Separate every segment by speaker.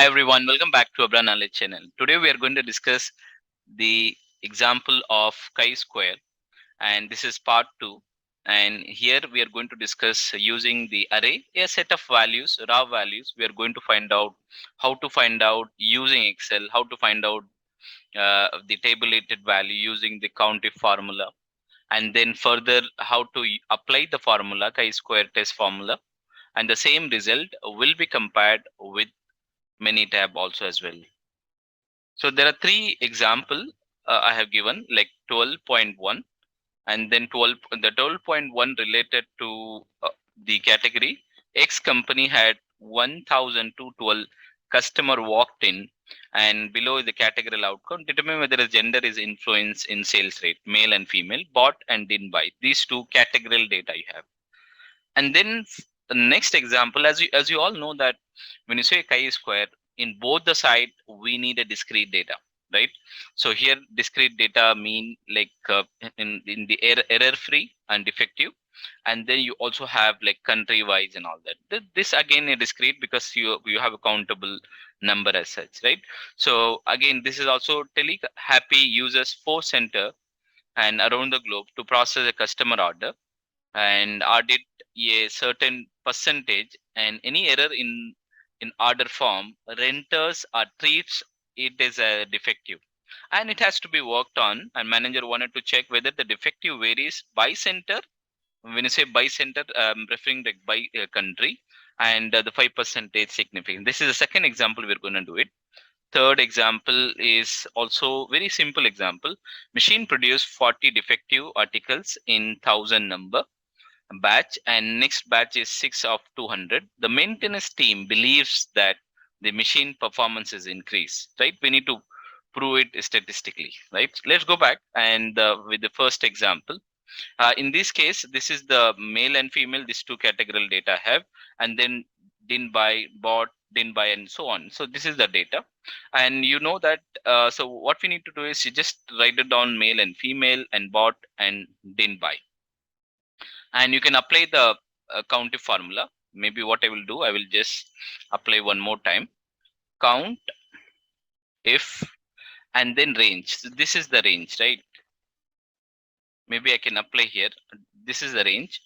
Speaker 1: Hi everyone, welcome back to Abra Knowledge channel. Today we are going to discuss the example of chi-square, and this is part 2. And here we are going to discuss using the array, a set of values, raw values. We are going to find out how to find out using Excel, how to find out the tabulated value using the COUNTIF formula, and then further how to apply the formula, chi-square test formula, and the same result will be compared with Minitab also as well. So there are three example I have given, like 12.1, and then the 12.1 related to the category. X company had 1,212 customer walked in, and below the categorical outcome, determine whether a gender is influence in sales rate, male and female, bought and didn't buy. These two categorical data you have. And then the next example, as you all know that when you say chi-square, in both the side we need a discrete data, right? So here discrete data mean like in the error free and defective, and then you also have like country wise and all that. This again is discrete because you have a countable number as such, right? So again, this is also tele happy users for center and around the globe to process a customer order and audit a certain percentage, and any error in order form renters or treats it as a defective, and it has to be worked on, and manager wanted to check whether the defective varies by center. When you say by center, referring like by country, and the 5% significant. This is the second example we're going to do it. Third example is also very simple example. Machine produced 40 defective articles in 1000 number batch, and next batch is 6 of 200. The maintenance team believes that the machine performance is increased, right? We need to prove it statistically, right? Let's go back and with the first example. In this case, this is the male and female, these two categorical data have, and then didn't buy, bought, didn't buy, and so on. So this is the data, and you know that. So what we need to do is you just write it down male and female and bought and didn't buy, and you can apply the COUNTIF formula. Maybe what I will do, I will just apply one more time. Count if and then range. So this is the range, right? Maybe I can apply here. This is the range,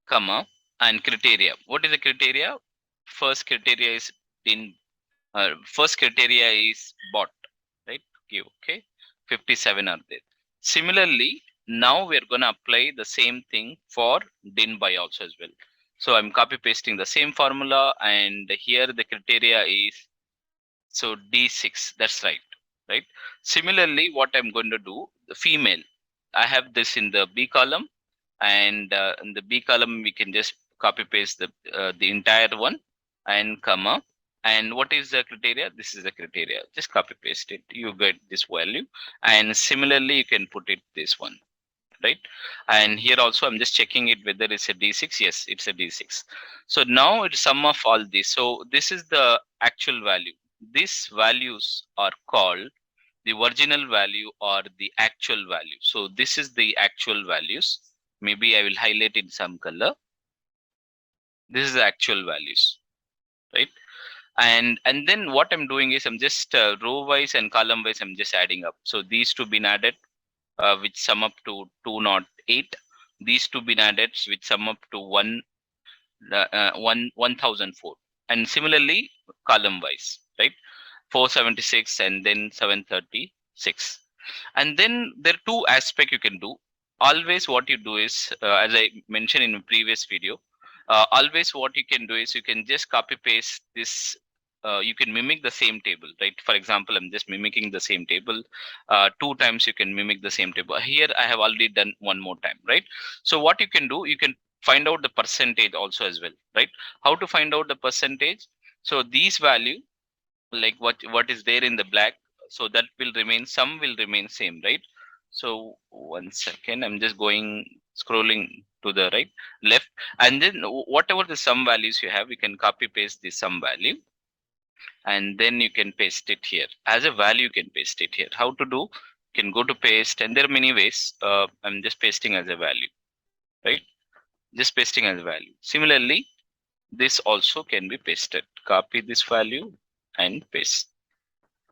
Speaker 1: comma, and criteria. What is the criteria? First criteria is in first criteria is bought, right? Okay, 57 are there. Similarly, now we're going to apply the same thing for didn't buy also as well. So I'm copy pasting the same formula, and here the criteria is so D6. That's right, right? Similarly, what I'm going to do, the female, I have this in the B column, and in the B column we can just copy paste the entire one and comma. And what is the criteria? This is the criteria. Just copy paste it. You get this value, and similarly you can put it this one, right? And here also I'm just checking it whether it's a D6. Yes, it's a D6. So now it's sum of all this. So this is the actual value. These values are called the original value or the actual value. So this is the actual values. Maybe I will highlight in some color. This is the actual values, right? And then what I'm doing is I'm just row wise and column wise I'm just adding up. So these two been added, which sum up to 208. These two been added, which sum up to 1004. And similarly column wise, right? 476 and then 736. And then there are two aspects you can do. Always what you do is, as I mentioned in a previous video, always what you can do is you can just copy paste this. You can mimic the same table, right? For example, I'm just mimicking the same table. Two times you can mimic the same table. Here I have already done one more time, right? So what you can do, you can find out the percentage also as well, right? How to find out the percentage? So these value, like what is there in the black, so that will remain, some will remain same, right? So one second, I'm just going scrolling to the right, left, and then whatever the sum values you have, you can copy paste the sum value, and then you can paste it here as a value. You can paste it here. How to do? You can go to paste, and there are many ways. I'm just pasting as a value, right? Just pasting as a value. Similarly, this also can be pasted. Copy this value and paste,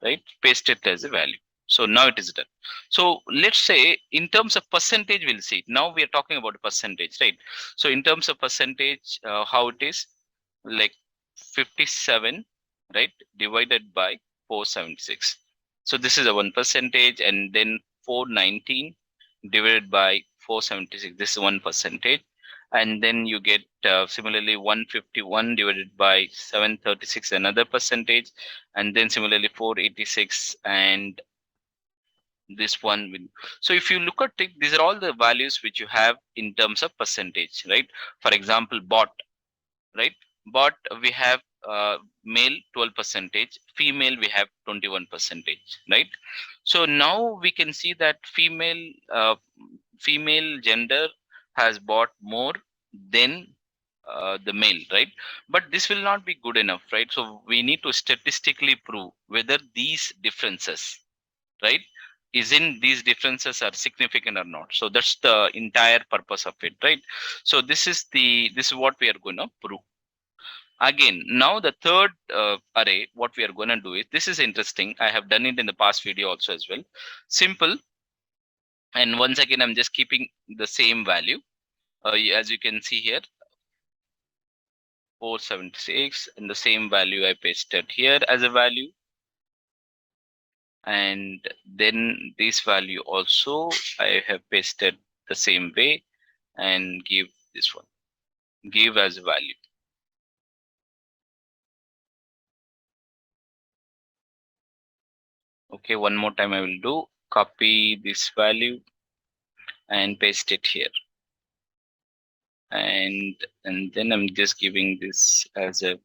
Speaker 1: right? Paste it as a value. So now it is done. So let's say in terms of percentage, we'll see. Now we are talking about percentage, right? So in terms of percentage, how it is, like 57, right, divided by 476. So this is a 1%, and then 419 divided by 476. This is 1%, and then you get similarly 151 divided by 736, another percentage, and then similarly 486, and this one will. So if you look at it, these are all the values which you have in terms of percentage, right? For example, bot, right? But we have male 12 percentage, female we have 21 percentage, right? So now we can see that female gender has bought more than the male, right? But this will not be good enough, right? So we need to statistically prove whether these differences, right, is in these differences are significant or not. So that's the entire purpose of it, right? So this is what we are going to prove. Again, now the third array, what we are going to do is, this is interesting. I have done it in the past video also as well. Simple. And once again, I'm just keeping the same value. As you can see here, 476, and the same value I pasted here as a value. And then this value also I have pasted the same way, and give this one, give as a value. Okay, one more time I will do, copy this value and paste it here. And then I'm just giving this as a,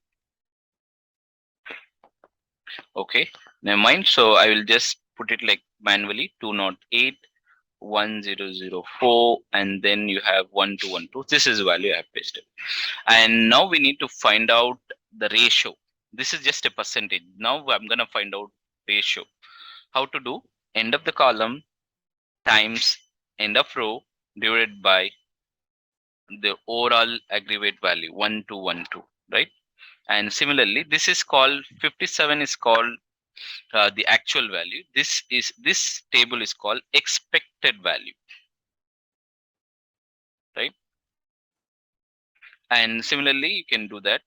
Speaker 1: okay, never mind. So I will just put it like manually, 208 1004, and then you have 1212. This is the value I have pasted. And now we need to find out the ratio. This is just a percentage. Now I'm gonna find out ratio. How to do? End of the column times end of row divided by the overall aggregate value 1212, right? And similarly, this is called 57 is called the actual value. This table is called expected value, right? And similarly, you can do that.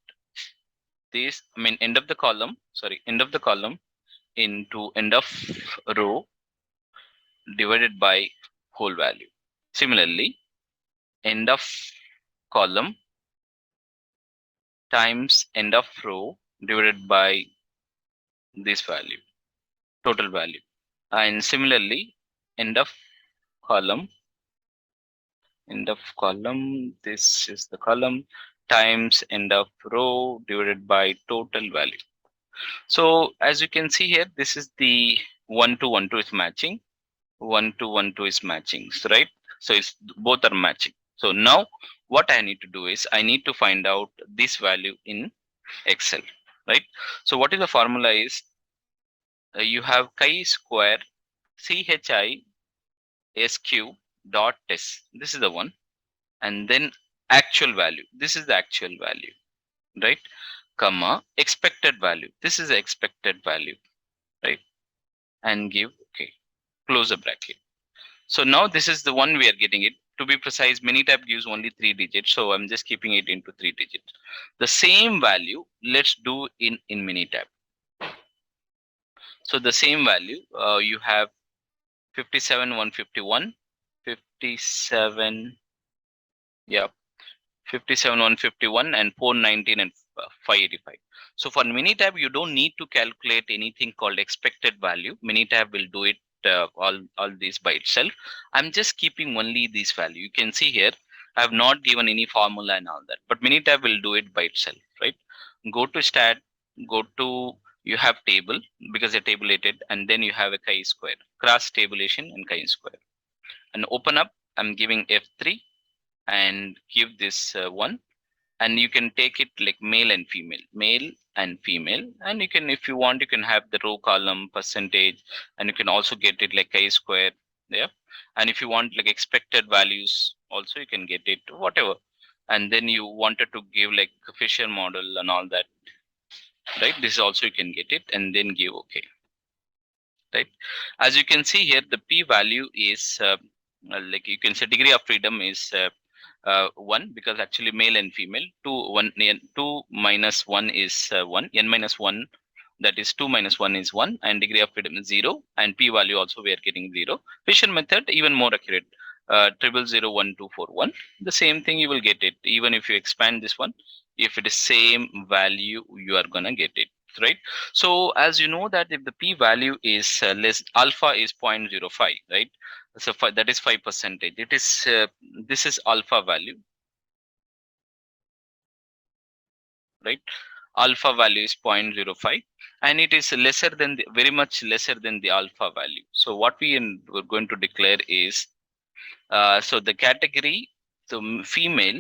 Speaker 1: This, I mean, end of the column, sorry, end of the column into end of row divided by whole value. Similarly, end of column times end of row divided by this value, total value. And similarly, end of column, this is the column, times end of row divided by total value. So as you can see here, this is the 1 to 1 to is matching, 1 to 1 to is matching, so right? So it's both are matching. So now what I need to do is I need to find out this value in Excel, right? So what is the formula is, you have chi-square CHISQ dot test. This is the one, and then actual value. This is the actual value, right? Comma expected value. This is the expected value, right? And give, okay, close the bracket. So now this is the one we are getting it. To be precise, Minitab gives only 3 digits, so I'm just keeping it into 3 digits. The same value, let's do in Minitab. So the same value, you have 57 151, 57, yeah, 57 151, and 419 and 585. So for Minitab, you don't need to calculate anything called expected value. Minitab will do it all these by itself. I'm just keeping only this value. You can see here, I have not given any formula and all that, but Minitab will do it by itself, right? Go to stat, go to, you have table because they're tabulated, and then you have a chi-square, cross tabulation and chi-square, and open up. I'm giving F3 and give this one, and you can take it like male and female, and you can, if you want, you can have the row column percentage, and you can also get it like chi-square, yeah. And if you want like expected values also, you can get it, whatever. And then you wanted to give like Fisher model and all that, right? This also you can get it and then give OK, right? As you can see here, the p-value is like you can say degree of freedom is 1, because actually male and female. 2 minus 1 is 1, n minus 1, that is 2 minus 1 is 1, and degree of freedom is 0, and p-value also we are getting 0. Fission method even more accurate, 0001241. The same thing you will get it even if you expand this one. If it is same value, you are gonna get it, right? So as you know that if the p-value is less, alpha is 0.05, right? So that is 5%. It is this is alpha value, right? Alpha value is 0.05, and it is lesser than the, very much lesser than the alpha value. So what we're going to declare is so the category, so female,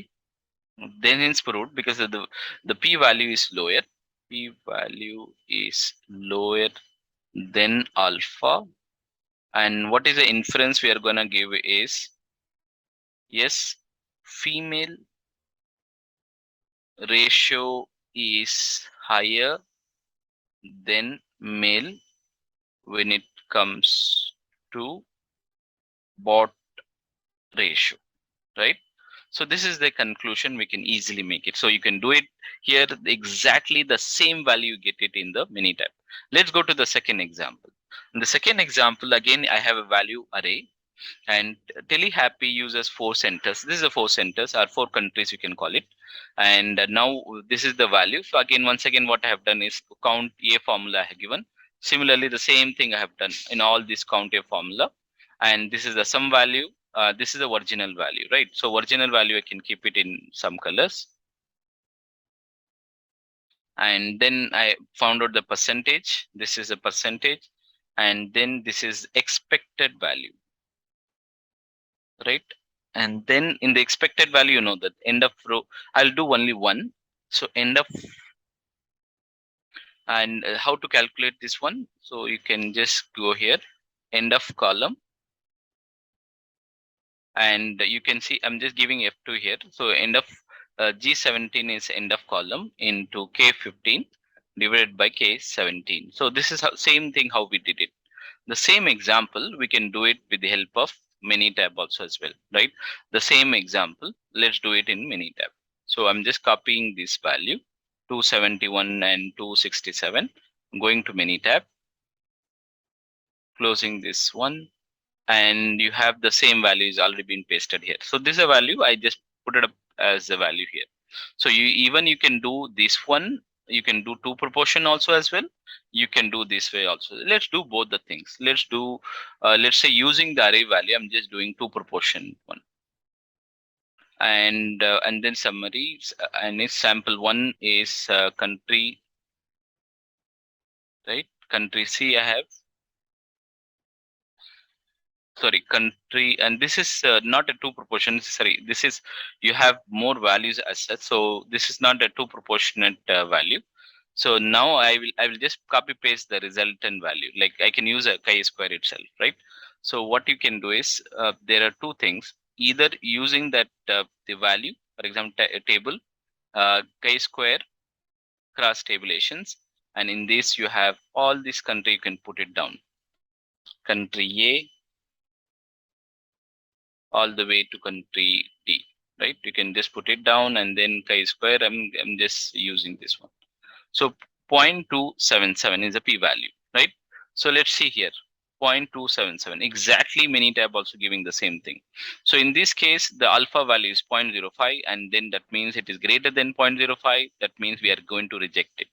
Speaker 1: then hence proved, because of the p value is lower. P value is lower than alpha. And what is the inference we are going to give is, yes, female ratio is higher than male when it comes to bot ratio, right? So this is the conclusion we can easily make it. So you can do it here exactly the same value, you get it in the Minitab. Let's go to the second example. In the second example, again, I have a value array, and telehappy uses 4 centers. This is the 4 centers or 4 countries you can call it. And now this is the value. So again, once again, what I have done is count a formula I have given. Similarly, the same thing I have done in all this count a formula, and this is the sum value. This is the original value, right? So original value I can keep it in some colors, and then I found out the percentage. This is a percentage, and then this is expected value, right? And then in the expected value, you know that end of row, I'll do only one. So end of, and how to calculate this one? So you can just go here, end of column, and you can see I'm just giving F2 here. So end of G17 is end of column into K15 divided by K17. So this is how, same thing how we did it. The same example we can do it with the help of Minitab also as well, right? The same example, let's do it in Minitab. So I'm just copying this value 271 and 267, going to Minitab, closing this one, and you have the same value is already been pasted here. So this is a value, I just put it up as a value here. So you can do this one, you can do two proportion also as well, you can do this way also. Let's do both the things. Let's do let's say using the array value, I'm just doing two proportion one, and then summaries, and its sample one is country, right? Country C I have, sorry, country, and this is not a two proportion, sorry, this is, you have more values as such, so this is not a two proportionate value. So now I will just copy paste the resultant value, like I can use a chi-square itself, right? So what you can do is there are two things, either using that the value, for example table chi-square cross tabulations, and in this you have all this country, you can put it down, country A all the way to country D, right? You can just put it down, and then chi-square, I'm just using this one. So 0.277 is a p-value, right? So let's see here, 0.277, exactly Minitab also giving the same thing. So in this case, the alpha value is 0.05, and then that means it is greater than 0.05. That means we are going to reject it.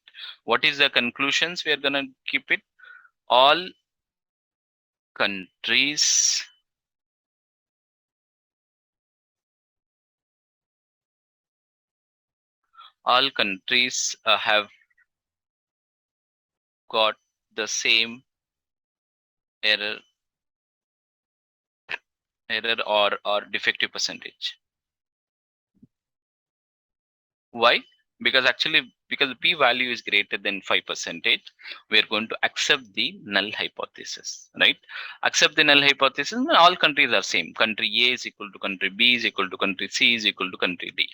Speaker 1: What is the conclusions we are going to keep it? All countries have got the same error or defective percentage. Why? Because actually, because the p-value is greater than 5%, we are going to accept the null hypothesis, right? Accept the null hypothesis, and all countries are same. Country A is equal to country B is equal to country C is equal to country D.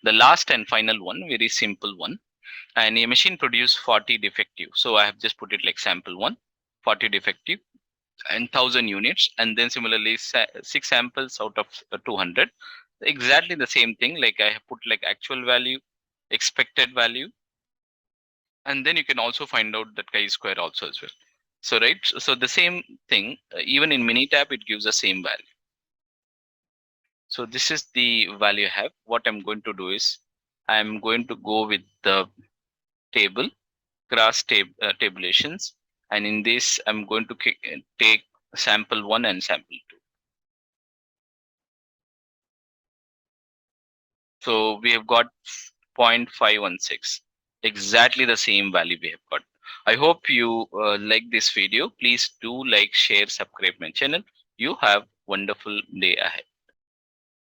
Speaker 1: The last and final one, very simple one. and a machine produced 40 defective. So I have just put it like sample 1, 40 defective and 1000 units, and then similarly 6 samples out of 200. Exactly the same thing, like I have put like actual value, expected value, and then you can also find out that chi-square also as well. So right, so the same thing, even in Minitab it gives the same value. So this is the value I have. What I'm going to do is I'm going to go with the table, tabulations, and in this I'm going to take sample 1 and sample 2. So we have got 0.516, exactly the same value we have got. I hope you like this video. Please do like, share, subscribe my channel. You have wonderful day ahead.